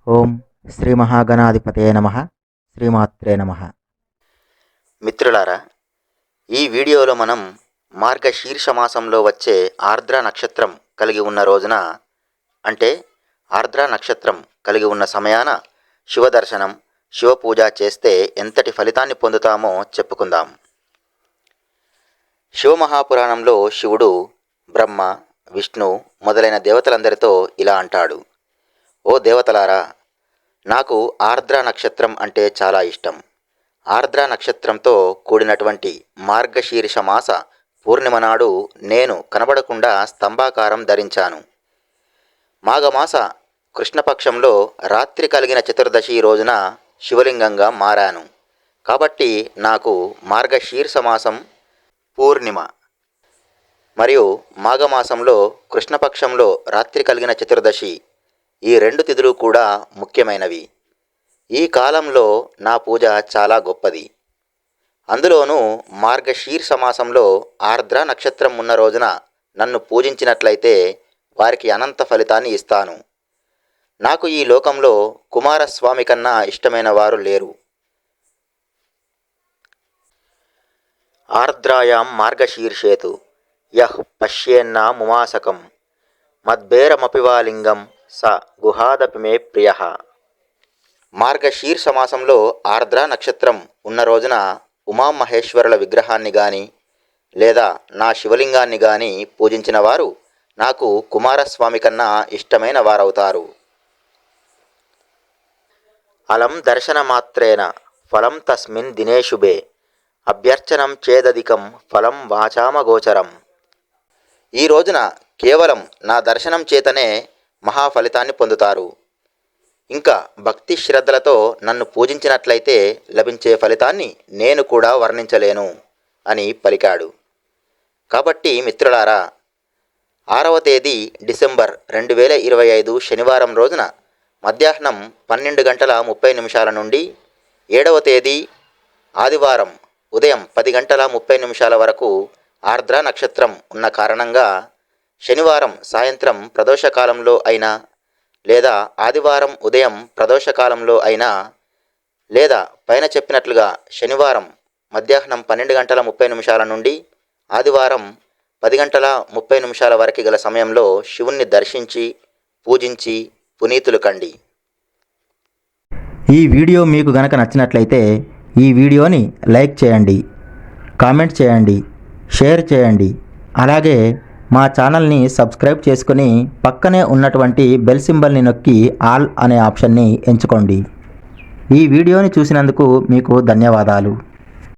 ఓం శ్రీ మహాగణాధిపతయే నమః. శ్రీమాత్రే నమః. మిత్రులారా, ఈ వీడియోలో మనం మార్గశీర్ష మాసంలో వచ్చే ఆర్ద్ర నక్షత్రం కలిగి ఉన్న రోజున, అంటే ఆర్ద్ర నక్షత్రం కలిగి ఉన్న సమయాన శివదర్శనం, శివపూజ చేస్తే ఎంతటి ఫలితాన్ని పొందుతామో చెప్పుకుందాం. శివమహాపురాణంలో శివుడు బ్రహ్మ, విష్ణు మొదలైన దేవతలందరితో ఇలా అంటాడు: ఓ దేవతలారా, నాకు ఆర్ద్ర నక్షత్రం అంటే చాలా ఇష్టం. ఆర్ద్ర నక్షత్రంతో కూడినటువంటి మార్గశీర్ష మాస పూర్ణిమ నాడు నేను కనబడకుండా స్తంభాకారం ధరించాను. మాఘమాస కృష్ణపక్షంలో రాత్రి కలిగిన చతుర్దశి రోజున శివలింగంగా మారాను. కాబట్టి నాకు మార్గశీర్ష మాసం పూర్ణిమ మరియు మాఘమాసంలో కృష్ణపక్షంలో రాత్రి కలిగిన చతుర్దశి, ఈ రెండు తిథులు కూడా ముఖ్యమైనవి. ఈ కాలంలో నా పూజ చాలా గొప్పది. అందులోనూ మార్గశీర్ష మాసంలో ఆర్ద్ర నక్షత్రం ఉన్న రోజున నన్ను పూజించినట్లయితే వారికి అనంత ఫలితాన్ని ఇస్తాను. నాకు ఈ లోకంలో కుమారస్వామి కన్నా ఇష్టమైన వారు లేరు. ఆర్ద్రాయాం మార్గశీర్షేతు యః పశ్యేన్నా ముమాసకం మద్భేరమపివాలింగం స గుహాదపి మే ప్రియః. మార్గశీర్ష మాసంలో ఆర్ద్ర నక్షత్రం ఉన్న రోజున ఉమామహేశ్వరుల విగ్రహాన్ని కానీ లేదా నా శివలింగాన్ని కానీ పూజించిన వారు నాకు కుమారస్వామి కన్నా ఇష్టమైన వారవుతారు. అలం దర్శనమాత్రేన ఫలం తస్మిన్ దినే శుభే అభ్యర్చనం చేదధికం ఫలం వాచామగోచరం. ఈ రోజున కేవలం నా దర్శనం చేతనే మహాఫలితాన్ని పొందుతారు. ఇంకా భక్తి శ్రద్ధలతో నన్ను పూజించినట్లయితే లభించే ఫలితాన్ని నేను కూడా వర్ణించలేను అని పలికాడు. కాబట్టి మిత్రులారా, 6వ తేదీ డిసెంబర్ 2025 శనివారం రోజున మధ్యాహ్నం 12:30 నుండి 7వ తేదీ ఆదివారం ఉదయం 10:30 వరకు ఆర్ద్ర నక్షత్రం ఉన్న కారణంగా శనివారం సాయంత్రం ప్రదోషకాలంలో అయినా లేదా ఆదివారం ఉదయం ప్రదోషకాలంలో అయినా లేదా పైన చెప్పినట్లుగా శనివారం మధ్యాహ్నం 12:30 నుండి ఆదివారం 10:30 వరకు గల సమయంలో శివుణ్ణి దర్శించి పూజించి పునీతులు కండి. ఈ వీడియో మీకు గనక నచ్చినట్లయితే ఈ వీడియోని లైక్ చేయండి, కామెంట్ చేయండి, షేర్ చేయండి. అలాగే మా ఛానల్ని సబ్స్క్రైబ్ చేసుకుని పక్కనే ఉన్నటువంటి బెల్ సింబల్ని నొక్కి ఆల్ అనే ఆప్షన్ని ఎంచుకోండి. ఈ వీడియోని చూసినందుకు మీకు ధన్యవాదాలు.